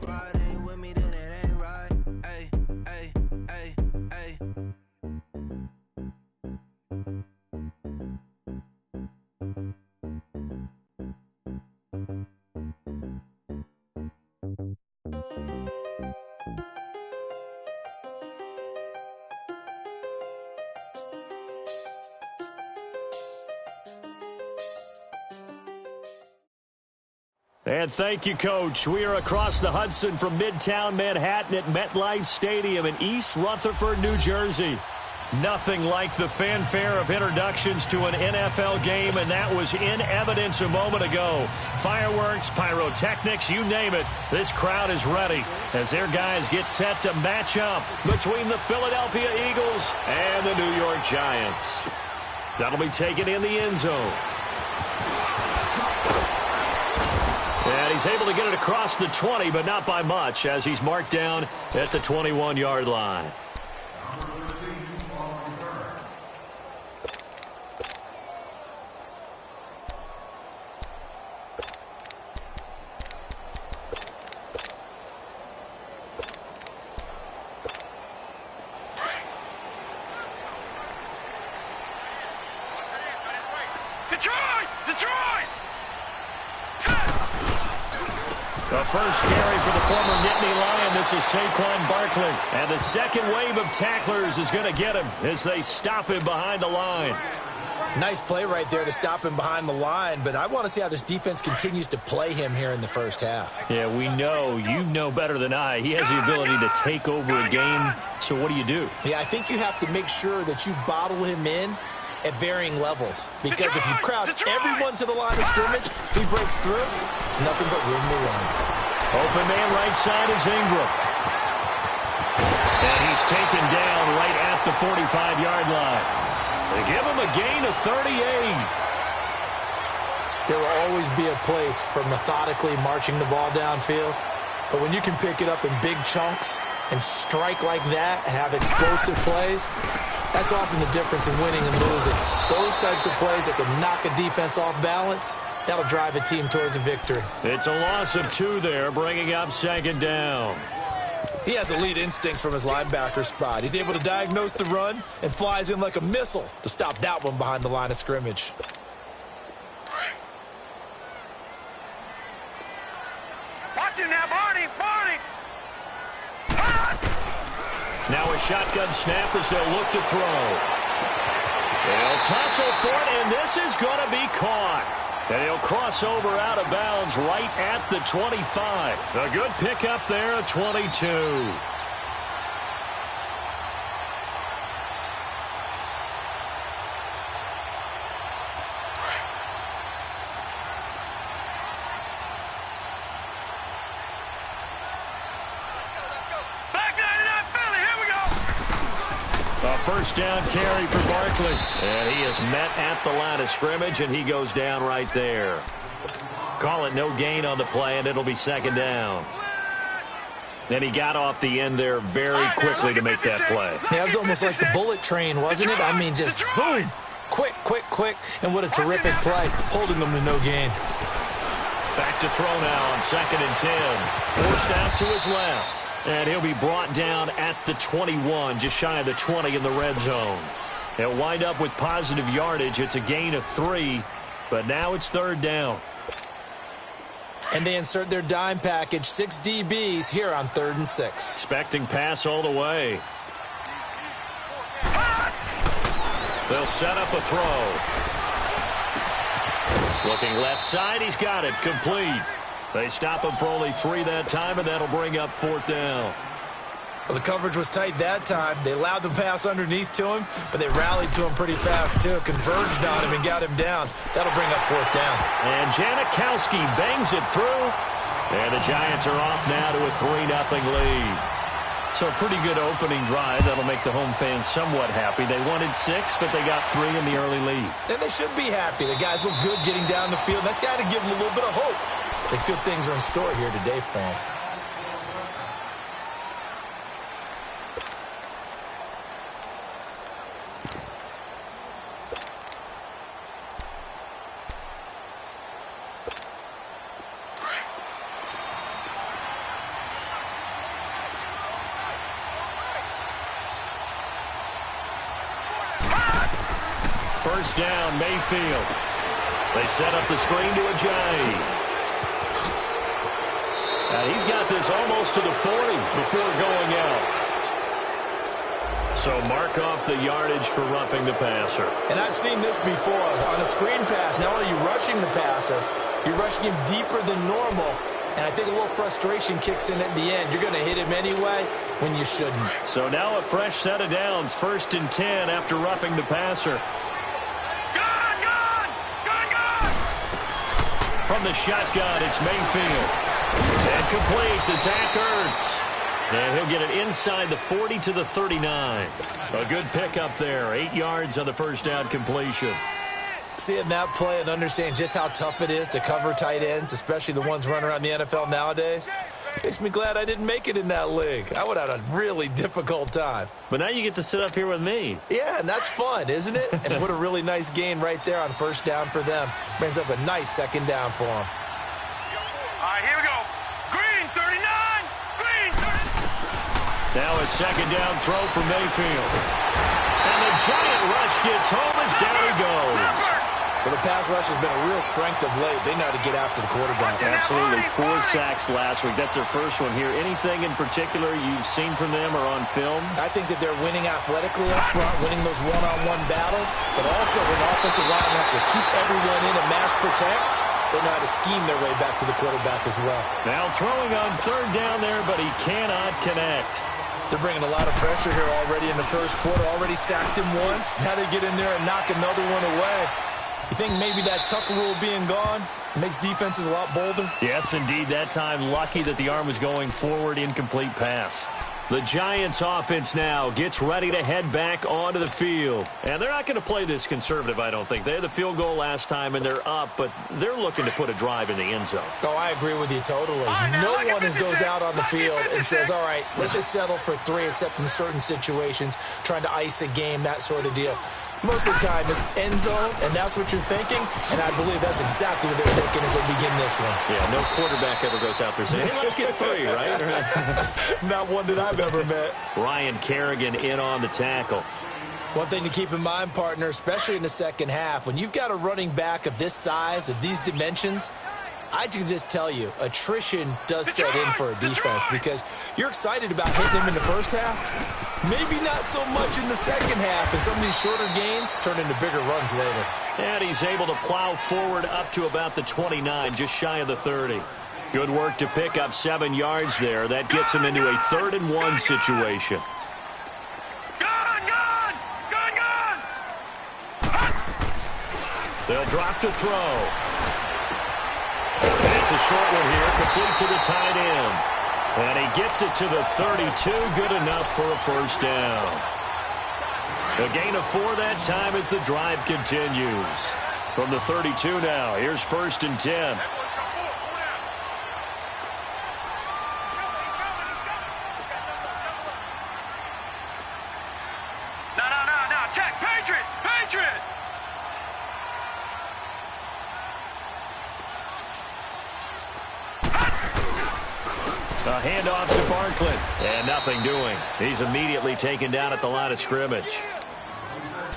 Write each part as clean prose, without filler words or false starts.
squad ain't with me, then it ain't right. Ay, ay, ay, ay. And thank you, Coach. We are across the Hudson from Midtown Manhattan at MetLife Stadium in East Rutherford, New Jersey. Nothing like the fanfare of introductions to an NFL game, and that was in evidence a moment ago. Fireworks, pyrotechnics, you name it. This crowd is ready as their guys get set to match up between the Philadelphia Eagles and the New York Giants. That'll be taken in the end zone. And he's able to get it across the 20, but not by much, as he's marked down at the 21-yard line. The first carry for the former Nittany Lion. This is Saquon Barkley. And the second wave of tacklers is going to get him as they stop him behind the line. Nice play right there to stop him behind the line, but I want to see how this defense continues to play him here in the first half. Yeah, we know. You know better than I. He has the ability to take over a game. So what do? Yeah, I think you have to make sure that you bottle him in at varying levels. Because if you crowd everyone to the line of scrimmage, if he breaks through, it's nothing but room to run. Open man right side is Ingram. And he's taken down right at the 45-yard line. They give him a gain of 38. There will always be a place for methodically marching the ball downfield. But when you can pick it up in big chunks and strike like that, have explosive plays, that's often the difference in winning and losing. Those types of plays that can knock a defense off balance, that'll drive a team towards a victory. It's a loss of 2 there, bringing up second down. He has elite instincts from his linebacker spot. He's able to diagnose the run and flies in like a missile to stop that one behind the line of scrimmage. Watch him now, Barney! Now a shotgun snap as they'll look to throw. They'll tussle for it, and this is going to be caught. And he'll cross over out of bounds right at the 25. A good pickup there at 22. First down carry for Barkley. And he is met at the line of scrimmage, and he goes down right there. Call it no gain on the play, and it'll be second down. And he got off the end there very quickly to make that play. Yeah, it was almost like the bullet train, wasn't it? I mean, just zoom. Quick. And what a terrific play, holding them to no gain. Back to throw now on 2nd and 10. Forced out to his left. And he'll be brought down at the 21, just shy of the 20 in the red zone. He'll wind up with positive yardage. It's a gain of 3, but now it's third down. And they insert their dime package, 6 DBs here on 3rd and 6. Expecting pass all the way. They'll set up a throw. Looking left side, he's got it, complete. They stop him for only 3 that time, and that'll bring up 4th down. Well, the coverage was tight that time. They allowed the pass underneath to him, but they rallied to him pretty fast, too. Converged on him and got him down. That'll bring up 4th down. And Janikowski bangs it through. And the Giants are off now to a 3-0 lead. So a pretty good opening drive. That'll make the home fans somewhat happy. They wanted 6, but they got 3 in the early lead. And they should be happy. The guys look good getting down the field. That's got to give them a little bit of hope that good things are in store here today for them. first down, Mayfield. They set up the screen to Ajayi. He's got this almost to the 40 before going out. So mark off the yardage for roughing the passer. And I've seen this before. On a screen pass, not only are you rushing the passer, you're rushing him deeper than normal. And I think a little frustration kicks in at the end. You're going to hit him anyway when you shouldn't. So now a fresh set of downs, 1st and 10 after roughing the passer. From the shotgun, it's Mayfield. And complete to Zach Ertz. And he'll get it inside the 40 to the 39. A good pickup there. 8 yards on the first down completion. Seeing that play and understand just how tough it is to cover tight ends, especially the ones running around the NFL nowadays, makes me glad I didn't make it in that league. I would have had a really difficult time. But now you get to sit up here with me. Yeah, and that's fun, isn't it? And what a really nice gain right there on first down for them. Brings up a nice second down for them. All right, here we go. Green, 39. Green, 39. Now a second down throw for Mayfield. And the giant rush gets home as down he goes. Well, the pass rush has been a real strength of late. They know how to get after the quarterback. Absolutely. 4 sacks last week. That's their first one here. Anything in particular you've seen from them or on film? I think that they're winning athletically up front, winning those one-on-one battles, but also when the offensive line wants to keep everyone in and mass protect, they know how to scheme their way back to the quarterback as well. Now throwing on 3rd down there, but he cannot connect. They're bringing a lot of pressure here already in the first quarter. Already sacked him once. Now they get in there and knock another one away. You think maybe that Tucker rule being gone makes defenses a lot bolder? Yes, indeed. That time, lucky that the arm was going forward, incomplete pass. The Giants offense now gets ready to head back onto the field. And they're not going to play this conservative, I don't think. They had the field goal last time, and they're up, but they're looking to put a drive in the end zone. Oh, I agree with you totally. No one goes out on the field and says, all right, let's just settle for 3, except in certain situations, trying to ice a game, that sort of deal. Most of the time, it's end zone, and that's what you're thinking, and I believe that's exactly what they're thinking as they begin this one. Yeah, no quarterback ever goes out there saying, hey, let's get 3, right? Not one that I've ever met. Ryan Kerrigan in on the tackle. One thing to keep in mind, partner, especially in the second half, when you've got a running back of this size, of these dimensions, I can just tell you, attrition does set in for a defense because you're excited about hitting him in the first half. Maybe not so much in the second half, and some of these shorter gains turn into bigger runs later. And he's able to plow forward up to about the 29, just shy of the 30. Good work to pick up 7 yards there. That gets him into a 3rd and 1 situation. They'll drop to throw. It's a short one here, complete to the tight end. And he gets it to the 32, good enough for a first down. A gain of 4 that time as the drive continues. From the 32 now, here's 1st and 10. No, check, Patriot! A handoff to Barkley. And nothing doing. He's immediately taken down at the line of scrimmage.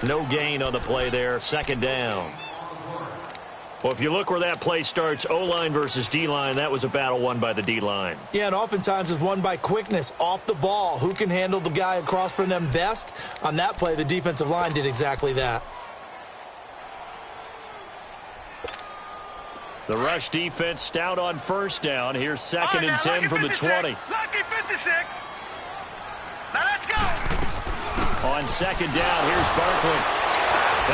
No gain on the play there. 2nd down. Well, if you look where that play starts, O-line versus D-line, that was a battle won by the D-line. Yeah, and oftentimes it's won by quickness off the ball. Who can handle the guy across from them best? On that play, the defensive line did exactly that. The rush defense stout on first down. Here's 2nd and 10 from the 20. Lucky 56. Now let's go. On 2nd down, here's Barkley.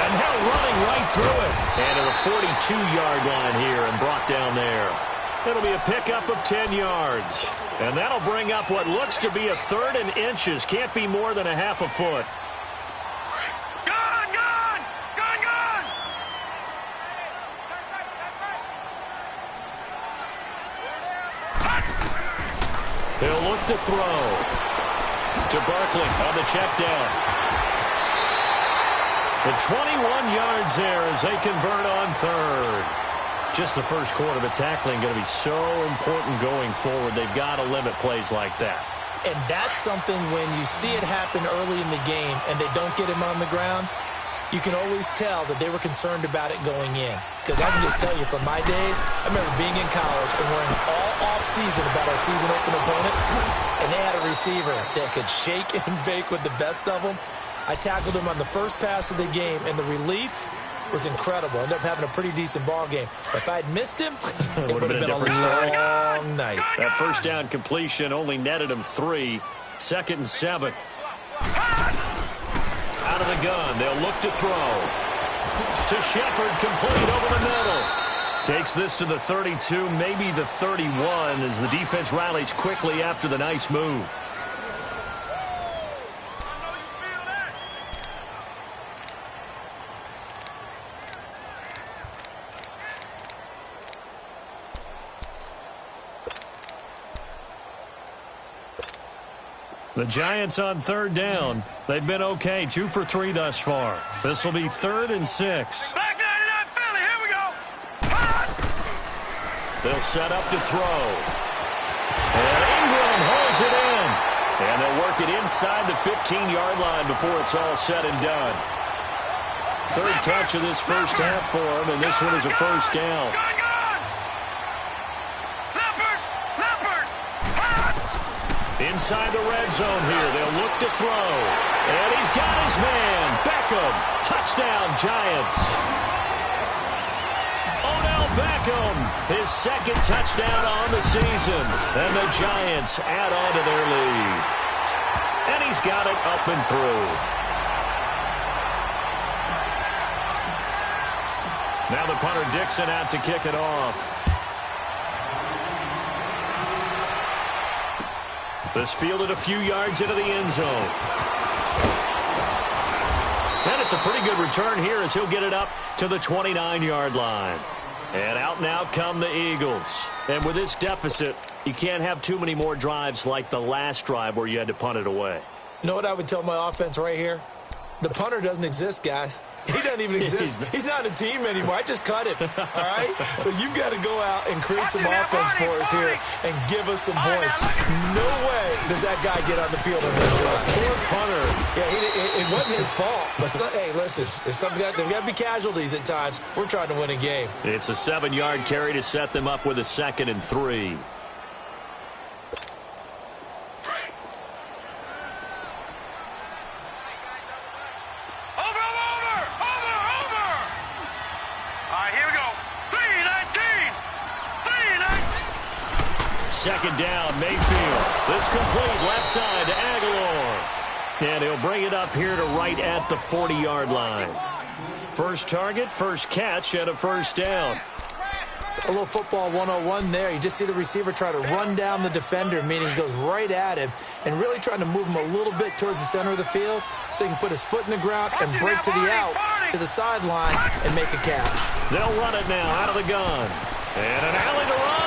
And now running right through it. And to the 42-yard line here and brought down there. It'll be a pickup of 10 yards. And that'll bring up what looks to be a 3rd and inches. Can't be more than a half a foot. They'll look to throw to Barkley on the check down. The 21 yards there as they convert on 3rd. Just the first quarter, but tackling going to be so important going forward. They've got to limit plays like that. And that's something when you see it happen early in the game and they don't get him on the ground, you can always tell that they were concerned about it going in. Because I can just tell you from my days, I remember being in college and worrying all off-season about our season opener opponent, and they had a receiver that could shake and bake with the best of them. I tackled him on the first pass of the game, and the relief was incredible. Ended up having a pretty decent ball game. But if I'd missed him, it would have been a long night. That first down completion only netted him 3. 2nd and 7. Out of the gun, they'll look to throw. To Shepard, complete over the middle. Takes this to the 32, maybe the 31, as the defense rallies quickly after the nice move. The Giants on 3rd down. They've been okay, 2 for 3 thus far. This will be 3rd and 6. Back 99 Philly, here we go. They'll set up to throw. And Ingram hauls it in. And they'll work it inside the 15-yard line before it's all said and done. 3rd catch of this first half for him, and this one is a first down. Inside the red zone here. They'll look to throw. And he's got his man. Beckham. Touchdown, Giants. Odell Beckham. His 2nd touchdown on the season. And the Giants add on to their lead. And he's got it up and through. Now the punter Dixon out to kick it off. This fielded a few yards into the end zone. And it's a pretty good return here as he'll get it up to the 29-yard line. And out now come the Eagles. And with this deficit, you can't have too many more drives like the last drive where you had to punt it away. You know what I would tell my offense right here? The punter doesn't exist, guys. He doesn't even exist. He's not a team anymore. I just cut him, all right? So you've got to go out and create some offense for us here and give us some points. No way does that guy get on the field on this drive. Poor punter. Yeah, it wasn't his fault. But, hey, listen, there's got to be casualties at times. We're trying to win a game. It's a 7-yard carry to set them up with a 2nd and 3. Second down, Mayfield. This complete left side to Aguilar. And he'll bring it up here to right at the 40-yard line. First target, first catch, and a first down. A little football 101 there. You just see the receiver try to run down the defender, meaning he goes right at him and really trying to move him a little bit towards the center of the field so he can put his foot in the ground and break to the out, to the sideline, and make a catch. They'll run it now out of the gun. And an alley to run.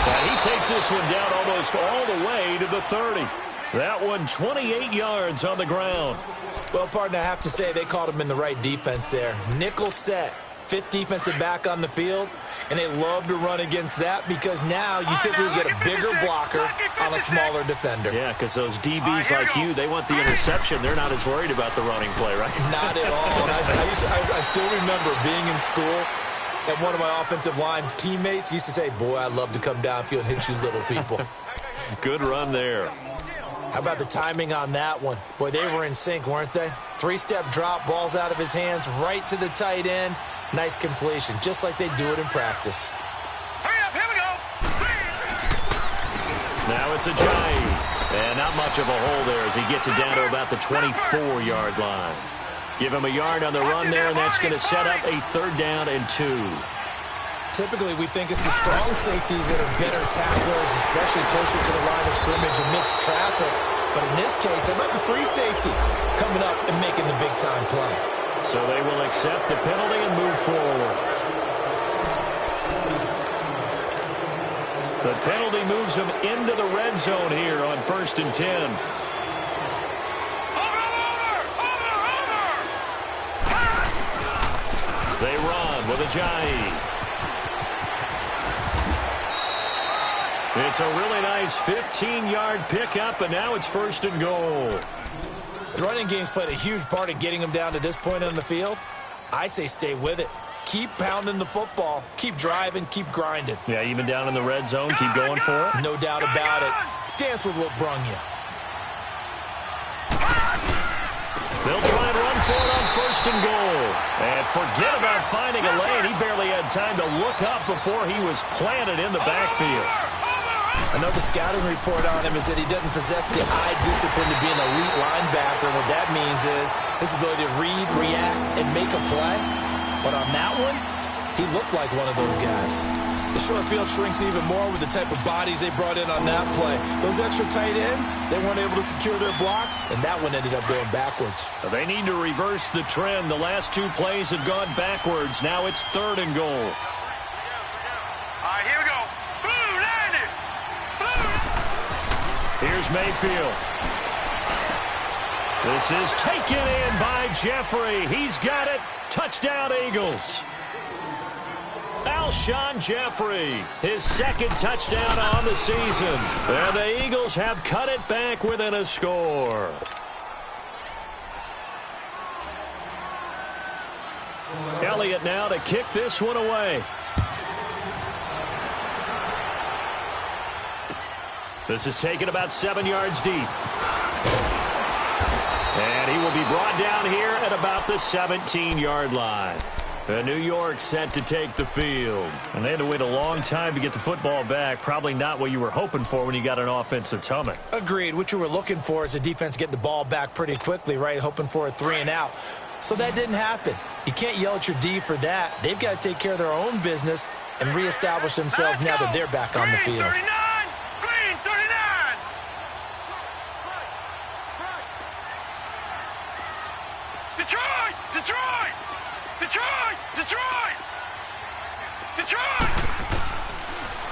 And he takes this one down almost all the way to the 30. That one 28 yards on the ground. Well, partner, I have to say they called him in the right defense there. Nickel set, 5th defensive back on the field, and they love to run against that because now you typically get a bigger blocker on a smaller defender. Yeah, because those DBs like you, they want the interception. They're not as worried about the running play, right? Not at all. And I still remember being in school, and one of my offensive line teammates used to say, boy, I'd love to come downfield and hit you little people. Good run there. How about the timing on that one? Boy, they were in sync, weren't they? 3-step drop, balls out of his hands, right to the tight end. Nice completion, just like they do it in practice. Hurry up, here we go. Now it's Ajayi. And not much of a hole there as he gets it down to about the 24-yard line. Give him a yard on the run there, and that's going to set up a 3rd down and 2. Typically, we think it's the strong safeties that are better tacklers, especially closer to the line of scrimmage amidst traffic. But in this case, how about the free safety coming up and making the big-time play? So they will accept the penalty and move forward. The penalty moves them into the red zone here on 1st and 10. They run with Ajayi. It's a really nice 15-yard pickup, and now it's 1st and goal. The running game's played a huge part in getting them down to this point on the field. I say stay with it. Keep pounding the football. Keep driving. Keep grinding. Yeah, even down in the red zone, keep going for it. No doubt about it. Dance with what brung you. They'll try and run for it on 1st and goal. And forget about finding a lane. He barely had time to look up before he was planted in the backfield. Another scouting report on him is that he doesn't possess the eye discipline to be an elite linebacker. What that means is his ability to read, react, and make a play. But on that one, he looked like one of those guys. The short field shrinks even more with the type of bodies they brought in on that play. Those extra tight ends, they weren't able to secure their blocks, and that one ended up going backwards. They need to reverse the trend. The last 2 plays have gone backwards. Now it's 3rd and goal. All right, here we go. Blue, landed. Blue. Here's Mayfield. This is taken in by Jeffrey. He's got it. Touchdown, Eagles. Alshon Jeffrey, his 2nd touchdown on the season. And the Eagles have cut it back within a score. Elliott now to kick this one away. This is taken about 7 yards deep. And he will be brought down here at about the 17-yard line. New York set to take the field. And they had to wait a long time to get the football back. Probably not what you were hoping for when you got an offense that's humming. Agreed. What you were looking for is the defense getting the ball back pretty quickly, right? Hoping for a 3 and out. So that didn't happen. You can't yell at your D for that. They've got to take care of their own business and reestablish themselves now that they're back on the field. 39, green 39. Detroit, Detroit. Detroit! Detroit! Detroit!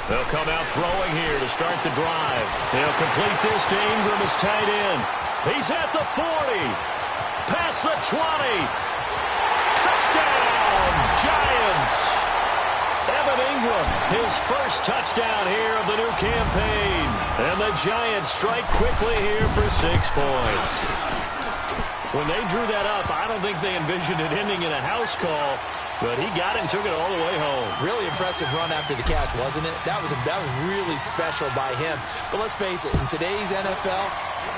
They'll come out throwing here to start the drive. They'll complete this to Ingram as tight end. He's at the 40. Past the 20. Touchdown, Giants! Evan Ingram, his first touchdown here of the new campaign. And the Giants strike quickly here for 6 points. When they drew that up, I don't think they envisioned it ending in a house call, but he got it and took it all the way home. Really impressive run after the catch, wasn't it? That was really special by him. But let's face it, in today's NFL,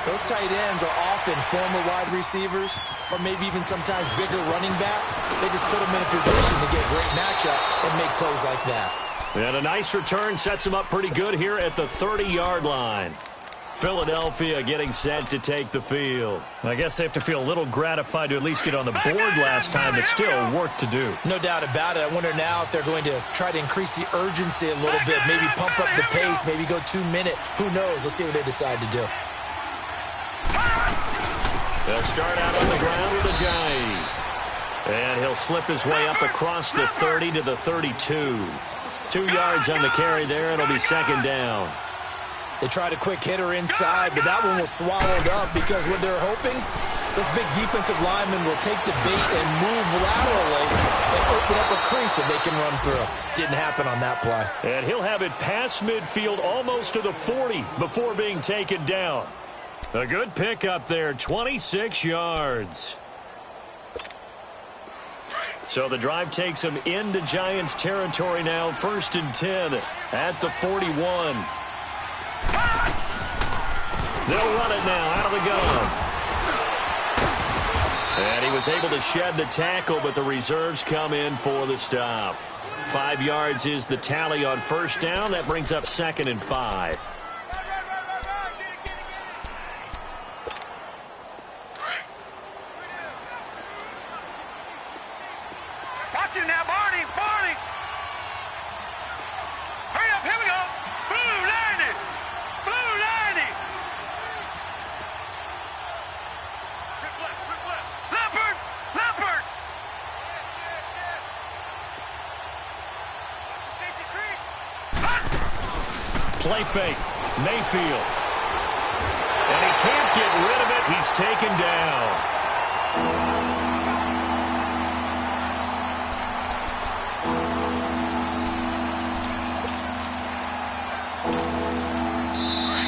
those tight ends are often former wide receivers or maybe even sometimes bigger running backs. They just put them in a position to get a great matchup and make plays like that. And a nice return sets them up pretty good here at the 30-yard line. Philadelphia getting set to take the field. I guess they have to feel a little gratified to at least get on the board last time, but still work to do. No doubt about it. I wonder now if they're going to try to increase the urgency a little bit, maybe pump up the pace, maybe go 2-minute. Who knows? Let's see what they decide to do. They'll start out on the ground with Ajayi. And he'll slip his way up across the 30 to the 32. 2 yards on the carry there. It'll be 2nd down. They tried a quick hitter inside, but that one was swallowed up because what they're hoping, those big defensive linemen will take the bait and move laterally and open up a crease that they can run through. Didn't happen on that play. And he'll have it past midfield almost to the 40 before being taken down. A good pickup there, 26 yards. So the drive takes them into Giants territory now, 1st and 10 at the 41. They'll run it now out of the gun. And he was able to shed the tackle, but the reserves come in for the stop. 5 yards is the tally on 1st down. That brings up 2nd and 5. Watch him now, Barney! Barney! Hurry up, here we go! Blue, landed! Blue, landed! Leopard! Leopard! Play fake. Mayfield. And he can't get rid of it. He's taken down.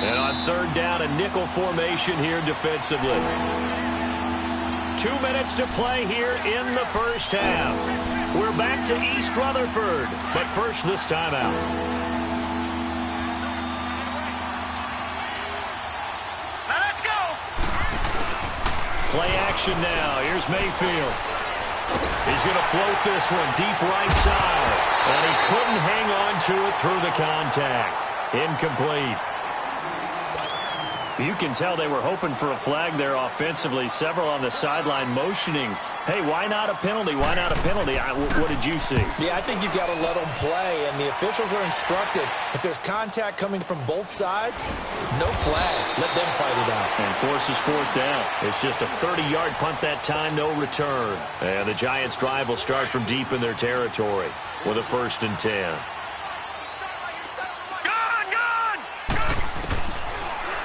And on 3rd down, a nickel formation here defensively. 2 minutes to play here in the first half. We're back to East Rutherford, but first this timeout. Now let's go. Play action now. Here's Mayfield. He's going to float this one deep right side, and he couldn't hang on to it through the contact. Incomplete. You can tell they were hoping for a flag there offensively. Several on the sideline motioning, hey, why not a penalty? Why not a penalty? What did you see? Yeah, I think you've got to let them play, and the officials are instructed. If there's contact coming from both sides, no flag. Let them fight it out. And forces fourth down. It's just a 30-yard punt that time, no return. And the Giants' drive will start from deep in their territory with a 1st and 10.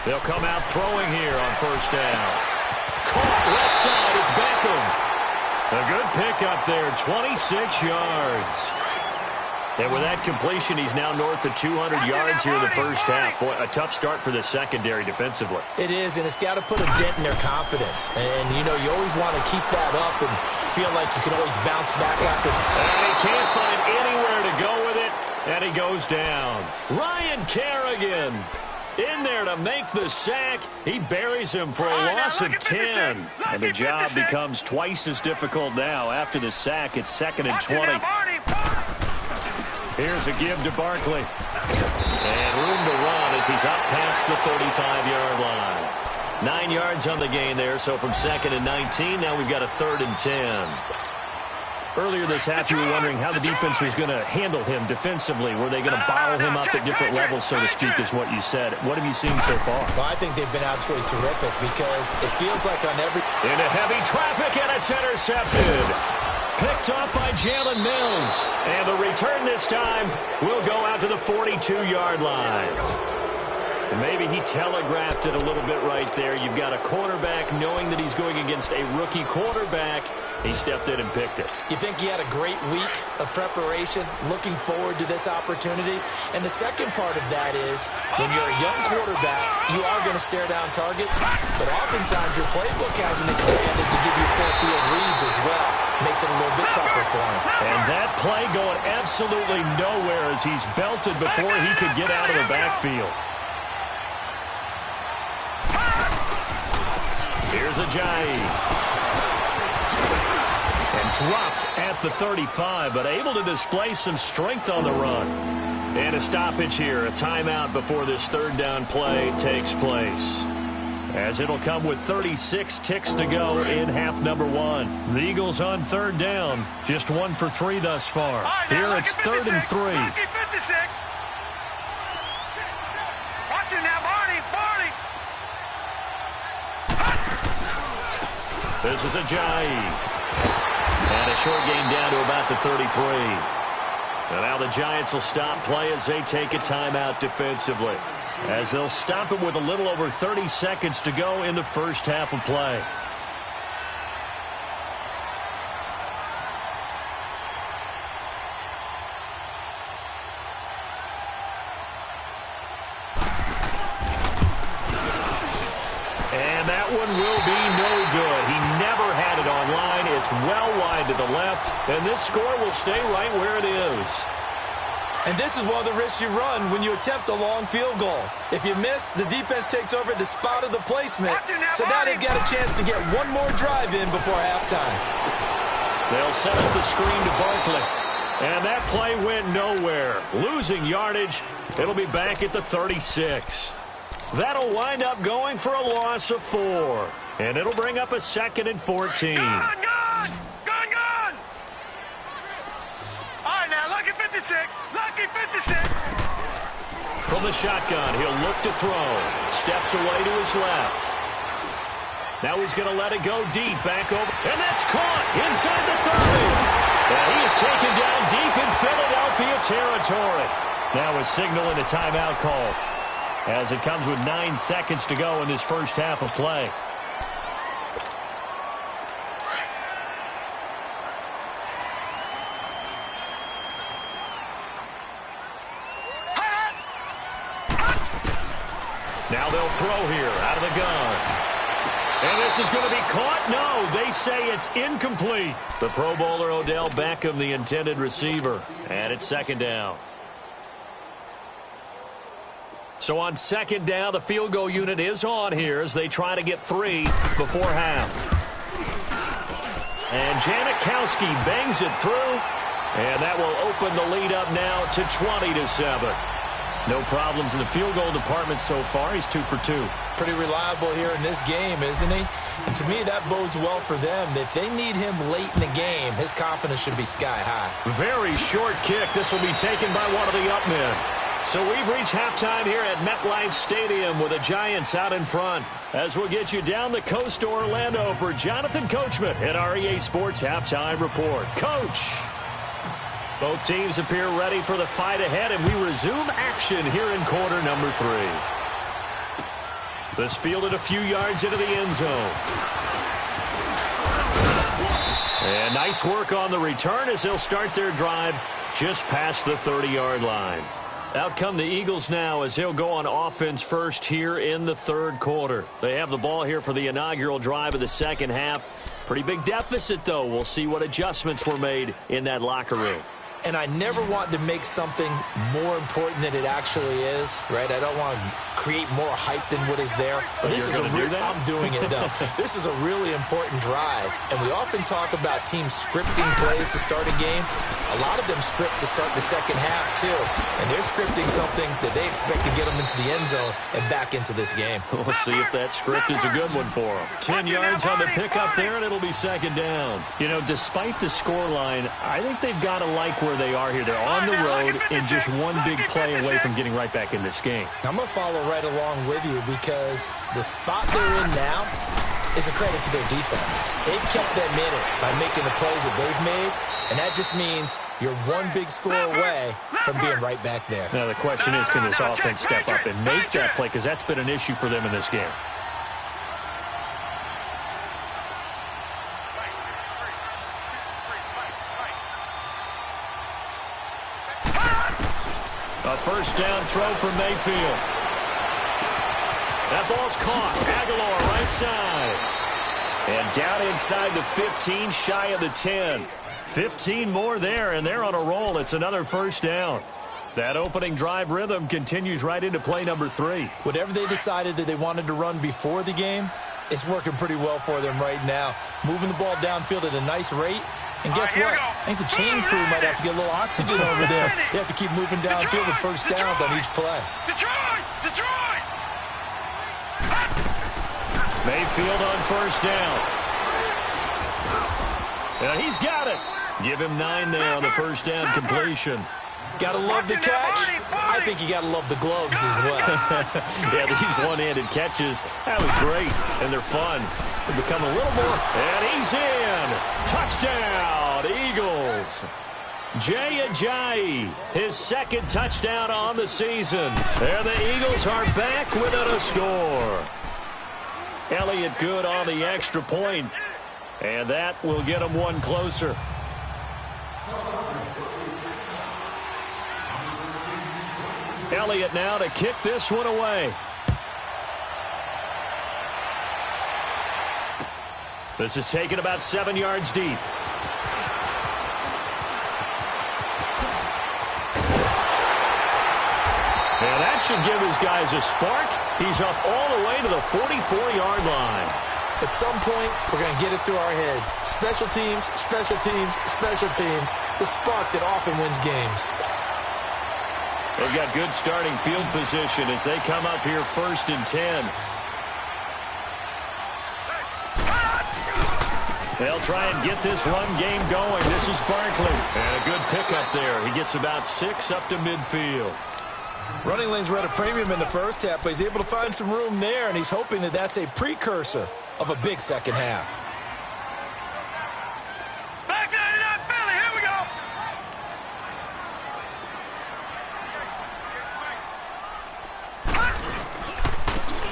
They'll come out throwing here on 1st down. Caught left side. It's Beckham. A good pickup there, 26 yards. And with that completion, he's now north of 200 yards here in the first half. Boy, a tough start for the secondary defensively. It is, and it's got to put a dent in their confidence. And, you know, you always want to keep that up and feel like you can always bounce back after. And he can't find anywhere to go with it, and he goes down. Ryan Kerrigan in there to make the sack. He buries him for a loss of 10. And the job becomes twice as difficult now. After the sack, it's 2nd and 20. Here's a give to Barkley. And room to run as he's up past the 35-yard line. 9 yards on the gain there, so from 2nd and 19, now we've got a 3rd and 10. Earlier this half, you were wondering how the defense was going to handle him defensively. Were they going to bottle him up at different levels, so to speak, is what you said. What have you seen so far? Well, I think they've been absolutely terrific because it feels like on every... Into heavy traffic, and it's intercepted. Picked off by Jalen Mills. And the return this time will go out to the 42-yard line. And maybe he telegraphed it a little bit right there. You've got a quarterback knowing that he's going against a rookie quarterback. He stepped in and picked it. You think he had a great week of preparation, looking forward to this opportunity. And the second part of that is when you're a young quarterback, you are going to stare down targets. But oftentimes your playbook hasn't expanded to give you full field reads as well. Makes it a little bit tougher for him. And that play going absolutely nowhere as he's belted before he could get out of the backfield. Here's Ajayi. And dropped at the 35, but able to display some strength on the run. And a stoppage here, a timeout before this 3rd down play takes place. As it'll come with 36 ticks to go in half number 1. The Eagles on 3rd down, just 1 for 3 thus far. Here it's 3rd and 3. Watch it now, Barney. This is Ajayi. And a short gain down to about the 33. And now the Giants will stop play as they take a timeout defensively. As they'll stop it with a little over 30 seconds to go in the first half of play. And that one will be no good. He never had it on line. It's well wide to the left, and this score will stay right where it is. And this is one of the risks you run when you attempt a long field goal. If you miss, the defense takes over the spot of the placement. So now they've got a chance to get one more drive in before halftime. They'll set up the screen to Barkley. And that play went nowhere. Losing yardage. It'll be back at the 36. That'll wind up going for a loss of 4. And it'll bring up a 2nd and 14. Gone! All right, now, lucky 56. Lucky 56. From the shotgun, he'll look to throw. Steps away to his left. Now he's going to let it go deep, back over. And that's caught inside the 30. And he is taken down deep in Philadelphia territory. Now a signal and a timeout call, as it comes with 9 seconds to go in this first half of play. Now they'll throw here out of the gun. And this is going to be caught. No, they say it's incomplete. The Pro Bowler Odell Beckham, the intended receiver. And it's second down. So on second down, the field goal unit is on here as they try to get 3 before half. And Janikowski bangs it through. And that will open the lead up now to 20-7. No problems in the field goal department so far. He's 2 for 2. Pretty reliable here in this game, isn't he? And to me, that bodes well for them. If they need him late in the game, his confidence should be sky high. Very short kick. This will be taken by one of the up men. So we've reached halftime here at MetLife Stadium with the Giants out in front. As we'll get you down the coast to Orlando for Jonathan Coachman at our EA Sports Halftime Report. Coach! Both teams appear ready for the fight ahead, and we resume action here in quarter number 3. This fielded a few yards into the end zone. And nice work on the return as they'll start their drive just past the 30-yard line. Out come the Eagles now as they'll go on offense first here in the third quarter. They have the ball here for the inaugural drive of the second half. Pretty big deficit, though. We'll see what adjustments were made in that locker room. And I never want to make something more important than it actually is, right? I don't want to create more hype than what is there. But this is I'm doing it, though. This is a really important drive. And we often talk about teams scripting plays to start a game. A lot of them script to start the second half, too. And they're scripting something that they expect to get them into the end zone and back into this game. We'll see if that script is a good one for them. 10 yards on the pickup there, and it'll be second down. You know, despite the scoreline, I think they've got to like where they are here. They're on the road and just one big play away from getting right back in this game. I'm going to follow right along with you because the spot they're in now is a credit to their defense. They've kept them in it by making the plays that they've made, and that just means you're one big score away from being right back there. Now the question is, can this offense step up and make that play, because that's been an issue for them in this game. A first down throw from Mayfield. That ball's caught. Aguilar right side. And down inside the 15, shy of the 10. 15 more there, and they're on a roll. It's another first down. That opening drive rhythm continues right into play number 3. Whatever they decided that they wanted to run before the game, it's working pretty well for them right now. Moving the ball downfield at a nice rate. And guess what? I think the chain crew might have to get a little oxygen over there. They have to keep moving downfield with first downs on each play. Detroit! Mayfield on first down. And he's got it. Give him 9 there on the first down completion. Gotta love the catch. I think you gotta love the gloves as well. Yeah, these one-handed catches, that was great, and they're fun. They become a little more, and he's in. Touchdown, Eagles. Jay Ajayi, his second touchdown on the season. There the Eagles are back within a score. Elliott good on the extra point, and that will get them one closer. Elliott now to kick this one away. This is taken about 7 yards deep. And that should give his guys a spark. He's up all the way to the 44-yard line. At some point, we're going to get it through our heads. Special teams, special teams, special teams. The spark that often wins games. They've got good starting field position as they come up here first and 10. They'll try and get this run game going. This is Barkley. And a good pickup there. He gets about 6 up to midfield. Running lanes were at a premium in the first half, but he's able to find some room there, and he's hoping that that's a precursor of a big second half. Back to 89 Philly. Here we go.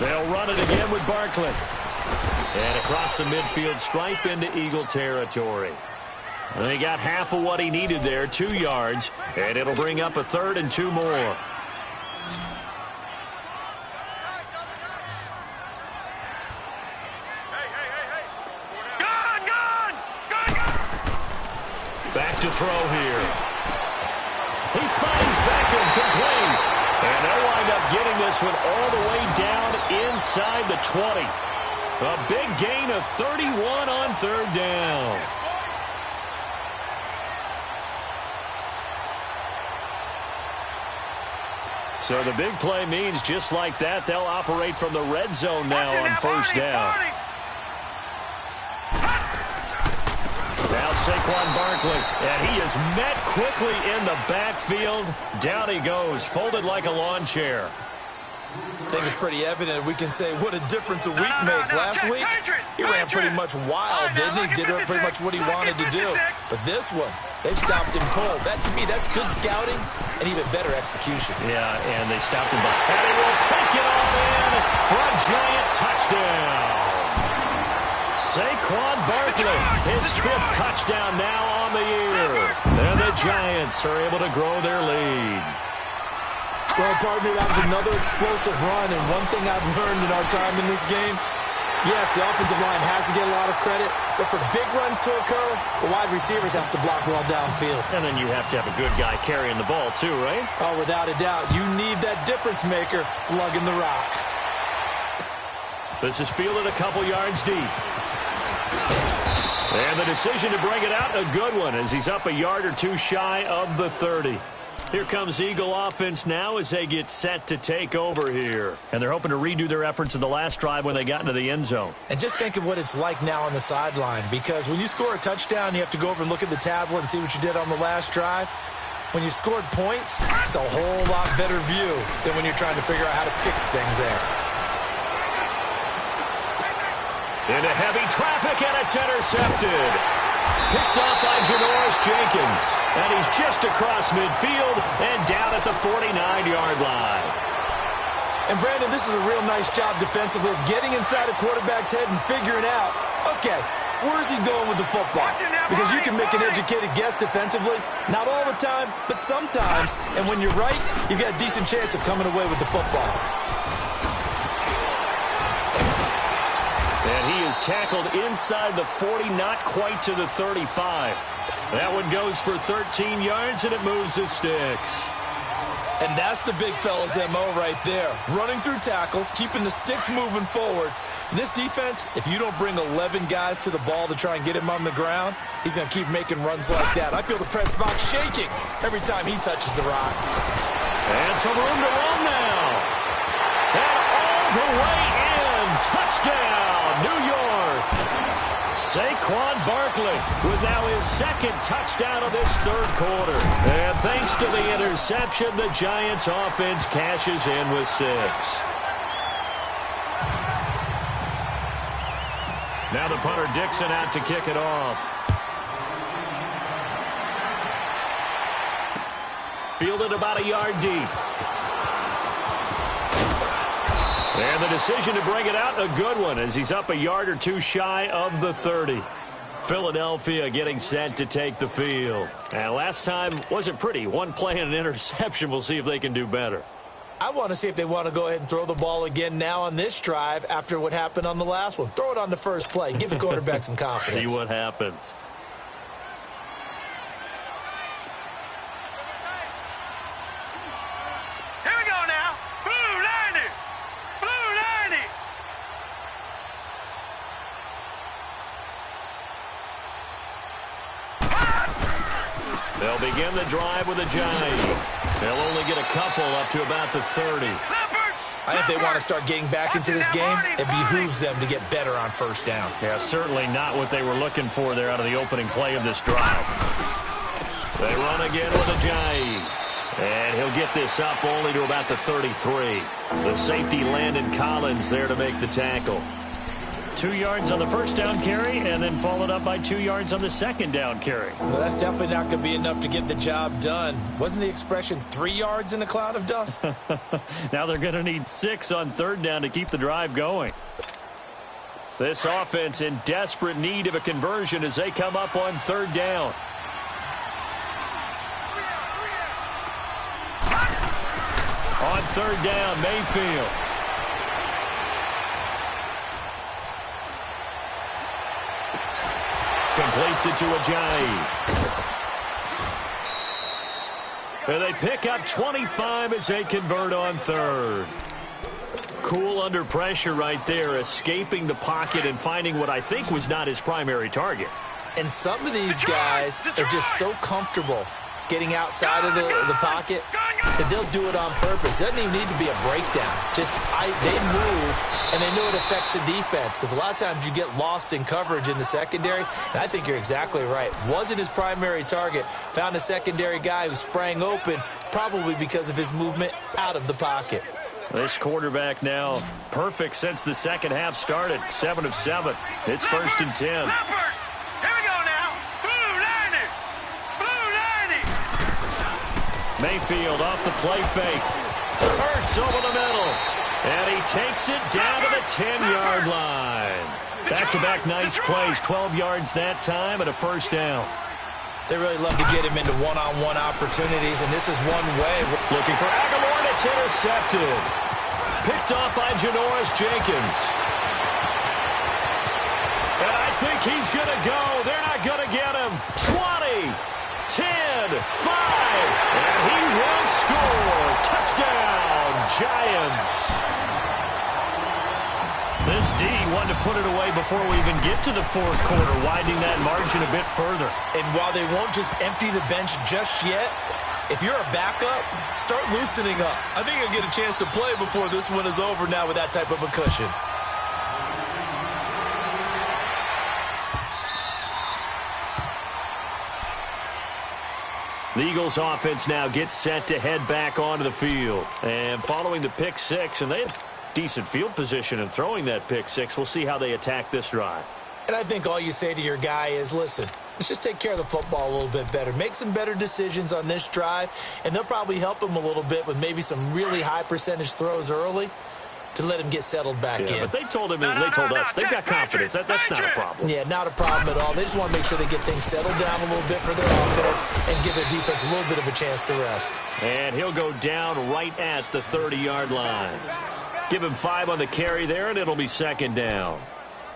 They'll run it again with Barkley. And across the midfield stripe into Eagle territory. And he got half of what he needed there, 2 yards. And it'll bring up a 3rd and 2 more. to throw here. He finds Beckham complete. And they'll wind up getting this one all the way down inside the 20. A big gain of 31 on third down. So the big play means just like that, they'll operate from the red zone now on first down. Now Saquon Barkley, and he is met quickly in the backfield. Down he goes, folded like a lawn chair. I think it's pretty evident we can say what a difference a week makes. Last week, he ran pretty much wild, didn't he? Did pretty much what he wanted to do. But this one, they stopped him cold. That, to me, that's good scouting and even better execution. Yeah, and they stopped him by. And he will take it all in for a giant touchdown. Saquon Barkley, his 5th touchdown now on the year. And the Giants are able to grow their lead. Well, partner, that was another explosive run, and one thing I've learned in our time in this game, yes, the offensive line has to get a lot of credit, but for big runs to occur, the wide receivers have to block well downfield. And then you have to have a good guy carrying the ball too, right? Oh, without a doubt. You need that difference maker lugging the rock. This is fielded a couple yards deep. And the decision to bring it out, a good one, as he's up a yard or two shy of the 30. Here comes Eagle offense now as they get set to take over here. And they're hoping to redo their efforts in the last drive when they got into the end zone. And just think of what it's like now on the sideline, because when you score a touchdown, you have to go over and look at the tablet and see what you did on the last drive. When you scored points, it's a whole lot better view than when you're trying to figure out how to fix things there. Into heavy traffic, and it's intercepted. Picked off by Janoris Jenkins. And he's just across midfield and down at the 49-yard line. And, Brandon, this is a real nice job defensively of getting inside a quarterback's head and figuring out, okay, where's he going with the football? Because you can make an educated guess defensively. Not all the time, but sometimes. And when you're right, you've got a decent chance of coming away with the football. And he is tackled inside the 40, not quite to the 35. That one goes for 13 yards, and it moves the sticks. And that's the big fella's MO right there. Running through tackles, keeping the sticks moving forward. In this defense, if you don't bring 11 guys to the ball to try and get him on the ground, he's going to keep making runs like that. I feel the press box shaking every time he touches the rock. And some room to run now. And all the way in. Touchdown, New York. Saquon Barkley with now his 2nd touchdown of this 3rd quarter. And thanks to the interception, the Giants offense cashes in with 6. Now the punter Dixon out to kick it off. Fielded about a yard deep. And the decision to bring it out, a good one, as he's up a yard or two shy of the 30. Philadelphia getting set to take the field. And last time wasn't pretty. One play and an interception. We'll see if they can do better. I want to see if they want to go ahead and throw the ball again now on this drive after what happened on the last one. Throw it on the first play. Give the quarterback some confidence. See what happens. They'll begin the drive with a giant. They'll only get a couple up to about the 30. I think they want to start getting back into this game. It behooves them to get better on first down. Yeah, certainly not what they were looking for there out of the opening play of this drive. They run again with a giant. And he'll get this up only to about the 33. The safety Landon Collins there to make the tackle. 2 yards on the first down carry, and then followed up by 2 yards on the second down carry. Well, that's definitely not going to be enough to get the job done. Wasn't the expression 3 yards in a cloud of dust? Now they're going to need 6 on third down to keep the drive going. This offense in desperate need of a conversion as they come up on third down. On third down, Mayfield. Completes it to Ajayi. And they pick up 25 as they convert on third. Cool under pressure right there, escaping the pocket and finding what I think was not his primary target. And some of these guys are just so comfortable getting outside of the pocket that they'll do it on purpose. It doesn't even need to be a breakdown. Just they move, and they know it affects the defense, because a lot of times you get lost in coverage in the secondary, and I think you're exactly right. Wasn't his primary target. Found a secondary guy who sprang open, probably because of his movement out of the pocket. This quarterback now perfect since the second half started. 7 of 7. It's 1st and 10. Mayfield off the play fake. Hurts over the middle. And he takes it down to the 10-yard line. Back-to-back nice plays. 12 yards that time and a first down. They really love to get him into one-on-one opportunities, and this is one way. Looking for Aguilar, and it's intercepted. Picked off by Janoris Jenkins. And I think he's going to go. They're not going to get him. 20, 10, 5, and he will score. Touchdown, Giants. This D wanted to put it away before we even get to the fourth quarter, widening that margin a bit further. And while they won't just empty the bench just yet, if you're a backup, start loosening up. I think you'll get a chance to play before this one is over now with that type of a cushion. The Eagles offense now gets set to head back onto the field. And following the pick six, and they had decent field position in throwing that pick six. We'll see how they attack this drive. And I think all you say to your guy is, listen, let's just take care of the football a little bit better. Make some better decisions on this drive, and they'll probably help him a little bit with maybe some really high percentage throws early to let him get settled back in. But they told him, they told us, they've got confidence. That's not a problem. Yeah, not a problem at all. They just want to make sure they get things settled down a little bit for their offense and give their defense a little bit of a chance to rest. And he'll go down right at the 30-yard line. Give him 5 on the carry there, and it'll be second down.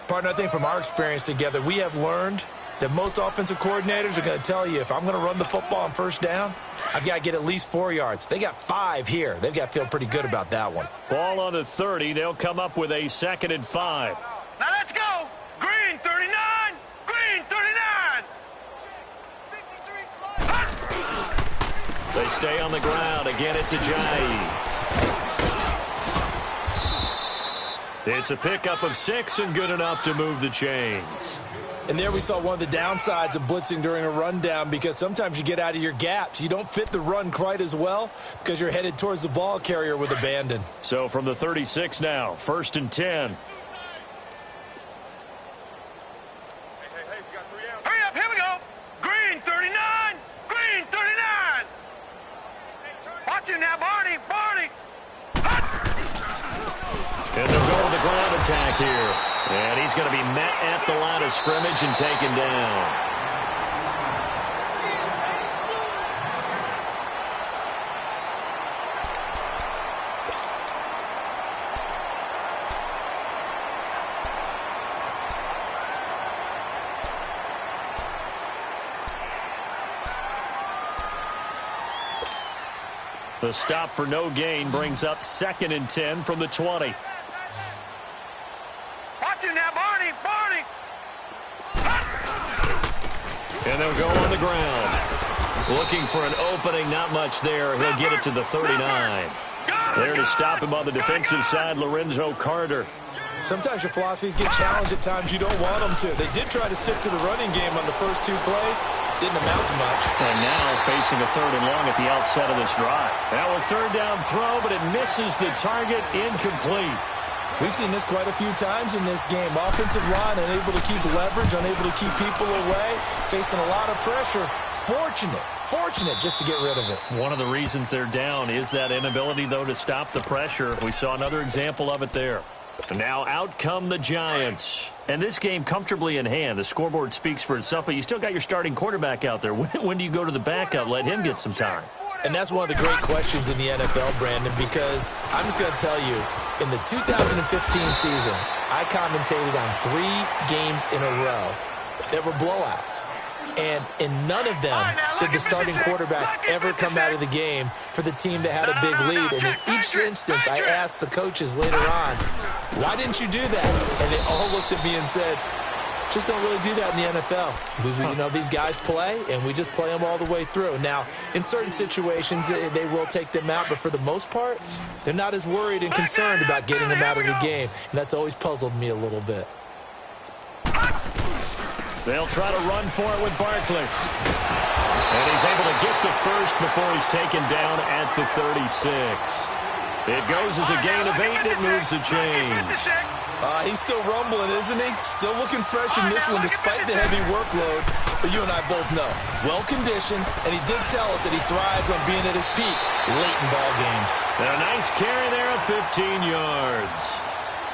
Partner, I think from our experience together, we have learned that most offensive coordinators are going to tell you, if I'm going to run the football on first down, I've got to get at least 4 yards. They got 5 here. They've got to feel pretty good about that one. Ball on the 30. They'll come up with a 2nd and 5. Now let's go. Green 39. Green 39. They stay on the ground. Again, it's Ajayi. It's a pickup of 6 and good enough to move the chains. And there we saw one of the downsides of blitzing during a rundown, because sometimes you get out of your gaps. You don't fit the run quite as well because you're headed towards the ball carrier with abandon. So from the 36 now, 1st and 10. Hurry up, here we go. Green 39. Green 39. Watch it now, Barney. Barney. And they'll go with the ground attack here. And he's going to be met at the line of scrimmage and taken down. The stop for no gain brings up 2nd and 10 from the 20. Watch it now, Barney. Barney. And they'll go on the ground. Looking for an opening, not much there. He'll get it to the 39. There to stop him on the defensive side, Lorenzo Carter. Sometimes your philosophies get challenged at times you don't want them to. They did try to stick to the running game on the first 2 plays. Didn't amount to much. And now facing a 3rd and long at the outset of this drive. Now a 3rd down throw, but it misses the target, incomplete. We've seen this quite a few times in this game. Offensive line unable to keep leverage, unable to keep people away, facing a lot of pressure. Fortunate just to get rid of it. One of the reasons they're down is that inability, though, to stop the pressure. We saw another example of it there. Now out come the Giants. And this game comfortably in hand. The scoreboard speaks for itself, but you still got your starting quarterback out there. When do you go to the backup? Let him get some time. And that's one of the great questions in the NFL, Brandon, because I'm just going to tell you, in the 2015 season, I commentated on 3 games in a row that were blowouts. And in none of them did the starting quarterback ever come out of the game for the team that had a big lead. And in each instance, I asked the coaches later on, why didn't you do that? And they all looked at me and said, just don't really do that in the NFL. You know, these guys play, and we just play them all the way through. Now, in certain situations, they will take them out, but for the most part, they're not as worried and concerned about getting them out of the game. And that's always puzzled me a little bit. They'll try to run for it with Barkley. And he's able to get the first before he's taken down at the 36. It goes as a gain of 8, and it moves the chains. He's still rumbling, isn't he? Still looking fresh in this one despite the heavy workload. But you and I both know, well-conditioned, and he did tell us that he thrives on being at his peak late in ball games. And a nice carry there of 15 yards.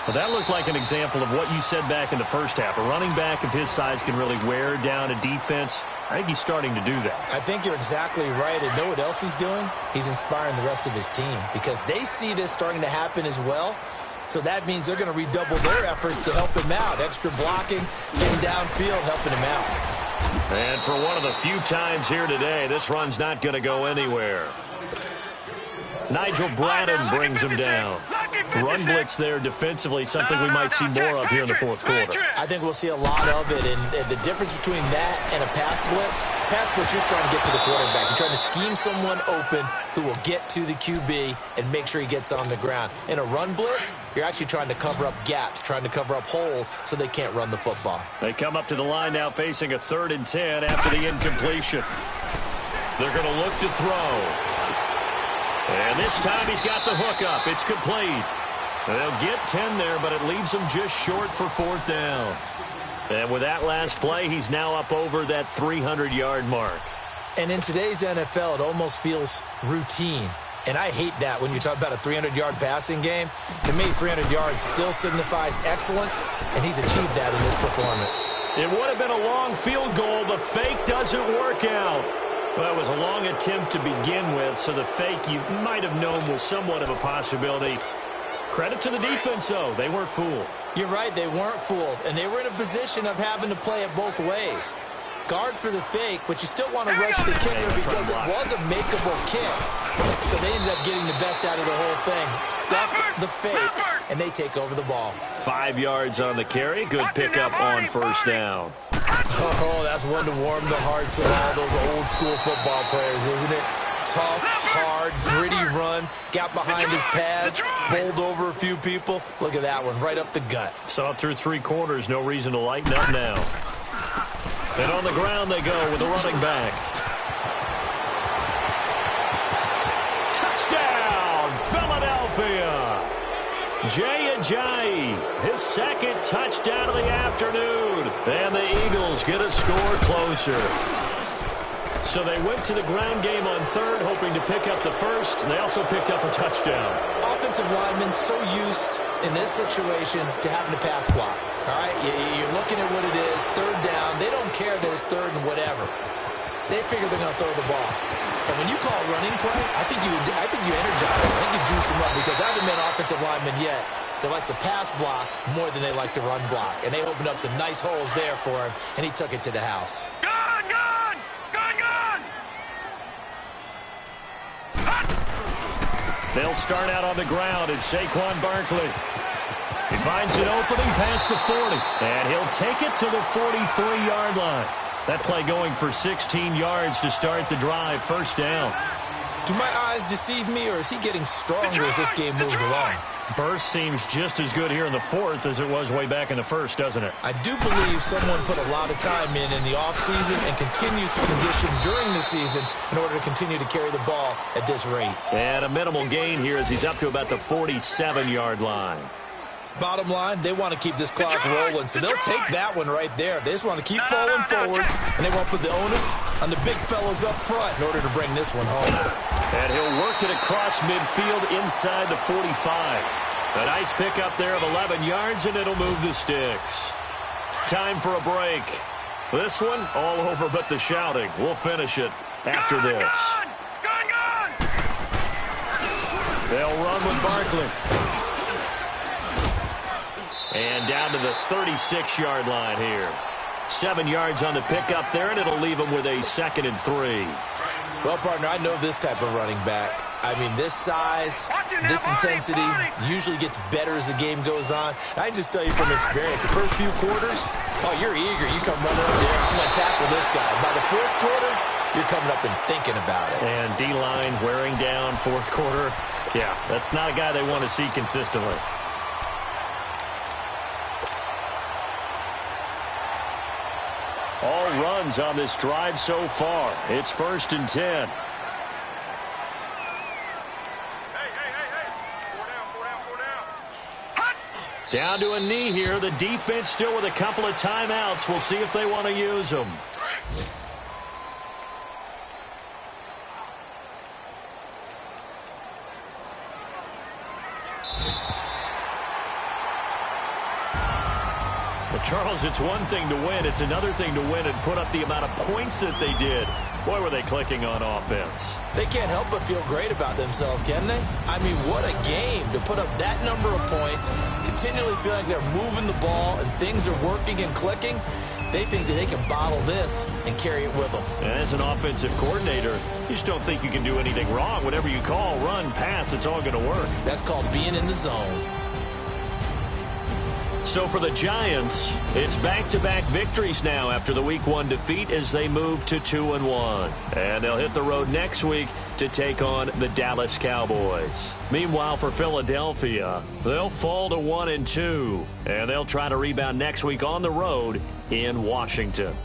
Well, that looked like an example of what you said back in the first half. A running back of his size can really wear down a defense. I think he's starting to do that. I think you're exactly right. And know what else he's doing? He's inspiring the rest of his team because they see this starting to happen as well. So that means they're going to redouble their efforts to help him out. Extra blocking, getting downfield, helping him out. And for one of the few times here today, this run's not going to go anywhere. Nigel Bradden brings him down. Run blitz there defensively, something we might see more of here in the fourth quarter. I think we'll see a lot of it, and the difference between that and a pass blitz, you're trying to get to the quarterback. You're trying to scheme someone open who will get to the QB and make sure he gets on the ground. In a run blitz, you're actually trying to cover up gaps, trying to cover up holes so they can't run the football. They come up to the line now facing a 3rd and 10 after the incompletion. They're going to look to throw. And this time he's got the hook up. It's complete. They'll get 10 there, but it leaves them just short for 4th down. And with that last play, he's now up over that 300-yard mark. And in today's NFL, it almost feels routine. And I hate that when you talk about a 300-yard passing game. To me, 300 yards still signifies excellence, and he's achieved that in this performance. It would have been a long field goal. The fake doesn't work out. Well, it was a long attempt to begin with, so the fake you might have known was somewhat of a possibility. Credit to the defense, though. They weren't fooled. You're right, they weren't fooled, and they were in a position of having to play it both ways. Guard for the fake, but you still want to rush the kicker because it was a makeable kick. So they ended up getting the best out of the whole thing. Stuffed the fake, and they take over the ball. 5 yards on the carry. Good pickup on 1st down. Oh, that's one to warm the hearts of all those old-school football players, isn't it? Tough, hard, gritty run, got behind his pads, bowled over a few people. Look at that one, right up the gut. Saw it through 3 quarters, no reason to lighten up now. And on the ground they go with the running back. Touchdown, Philadelphia! Jay Ajayi, his 2nd touchdown of the afternoon. And the Eagles get a score closer. So they went to the ground game on 3rd, hoping to pick up the first, and they also picked up a touchdown. Offensive linemen so used in this situation to having to pass block. All right, you're looking at what it is, 3rd down. They don't care that it's 3rd and whatever. They figure they're going to throw the ball. And when you call running play, I think you energize them. I think you juice them up because I haven't been an offensive lineman yet that likes to pass block more than they like to run block. And they opened up some nice holes there for him, and he took it to the house. They'll start out on the ground. It's Saquon Barkley. He finds an opening past the 40, and he'll take it to the 43-yard line. That play going for 16 yards to start the drive. 1st down. Do my eyes deceive me, or is he getting stronger as this game moves along? Burst seems just as good here in the 4th as it was way back in the 1st, doesn't it? I do believe someone put a lot of time in the offseason and continues to condition during the season in order to continue to carry the ball at this rate. And a minimal gain here as he's up to about the 47-yard line. Bottom line, they want to keep this clock rolling, so they'll take that one right there. They just want to keep falling forward, and they won't put the onus on the big fellas up front in order to bring this one home. And he'll work it across midfield inside the 45. A nice pickup there of 11 yards, and it'll move the sticks. Time for a break. This one, all over but the shouting. We'll finish it after this. They'll run with Barkley. And down to the 36-yard line here. 7 yards on the pickup there, and it'll leave them with a 2nd and 3. Well, partner, I know this type of running back. I mean, this size, this intensity usually gets better as the game goes on. I can just tell you from experience, the first few quarters, oh, you're eager. You come running up there, I'm going to tackle this guy. By the fourth quarter, you're coming up and thinking about it. And D-line wearing down fourth quarter. Yeah, that's not a guy they want to see consistently. All runs on this drive so far. It's 1st and 10. Down to a knee here. The defense still with a couple of timeouts. We'll see if they want to use them. Well, Charles, it's one thing to win. It's another thing to win and put up the amount of points that they did. Boy, were they clicking on offense. They can't help but feel great about themselves, can they? I mean, what a game to put up that number of points, continually feeling like they're moving the ball and things are working and clicking. They think that they can bottle this and carry it with them. And as an offensive coordinator, you just don't think you can do anything wrong. Whatever you call, run, pass, it's all going to work. That's called being in the zone. So for the Giants, it's back-to-back victories now after the Week 1 defeat as they move to 2-1. And they'll hit the road next week to take on the Dallas Cowboys. Meanwhile, for Philadelphia, they'll fall to 1-2. And they'll try to rebound next week on the road in Washington.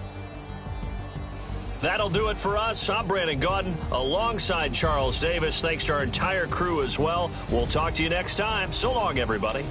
That'll do it for us. I'm Brandon Gaudin alongside Charles Davis. Thanks to our entire crew as well. We'll talk to you next time. So long, everybody.